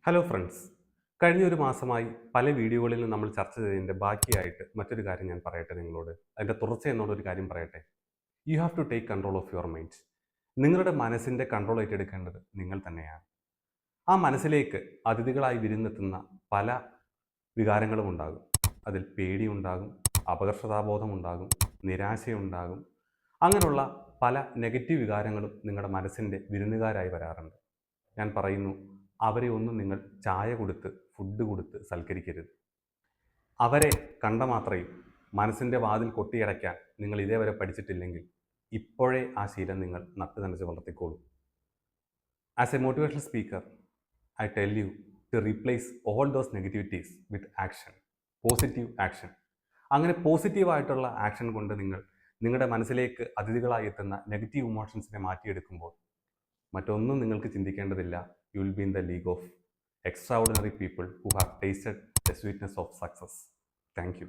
Hello friends, കഴിഞ്ഞ ഒരു മാസമായി പല വീഡിയോകളിലും നമ്മൾ ചർച്ച ചെയ്തതിൻ്റെ ബാക്കിയായിട്ട് മറ്റൊരു കാര്യം ഞാൻ പറയട്ടെ നിങ്ങളോട്. അതിൻ്റെ തുടർച്ച എന്നുള്ളൊരു കാര്യം പറയട്ടെ. You have to take control of your mind. നിങ്ങളുടെ മനസ്സിൻ്റെ കൺട്രോൾ ഏറ്റെടുക്കേണ്ടത് നിങ്ങൾ തന്നെയാണ്. ആ മനസ്സിലേക്ക് അതിഥികളായി വിരുന്നെത്തുന്ന പല വികാരങ്ങളും ഉണ്ടാകും. അതിൽ പേടിയുണ്ടാകും, അപകർഷതാബോധമുണ്ടാകും, നിരാശയുണ്ടാകും. അങ്ങനെയുള്ള പല നെഗറ്റീവ് വികാരങ്ങളും നിങ്ങളുടെ മനസ്സിൻ്റെ വിരുന്നുകാരായി വരാറുണ്ട്. ഞാൻ പറയുന്നു, അവരെ ഒന്നും നിങ്ങൾ ചായ കൊടുത്ത് ഫുഡ് കൊടുത്ത് സൽക്കരിക്കരുത്. അവരെ കണ്ട മാത്രയും മനസ്സിൻ്റെ വാതിൽ കൊട്ടിയടയ്ക്കാൻ നിങ്ങൾ ഇതേവരെ പഠിച്ചിട്ടില്ലെങ്കിൽ ഇപ്പോഴേ ആ ശീലം നിങ്ങൾ നട്ടു നനച്ച് വളർത്തിക്കോളൂ. As a motivational speaker, I tell you to replace all those negativities with action, positive action. അങ്ങനെ പോസിറ്റീവായിട്ടുള്ള ആക്ഷൻ കൊണ്ട് നിങ്ങൾ നിങ്ങളുടെ മനസ്സിലേക്ക് അതിഥികളായി എത്തുന്ന നെഗറ്റീവ് ഇമോഷൻസിനെ മാറ്റിയെടുക്കുമ്പോൾ മറ്റൊന്നും നിങ്ങൾക്ക് ചിന്തിക്കേണ്ടതില്ല. You will be in the league of extraordinary people who have tasted the sweetness of success. Thank you.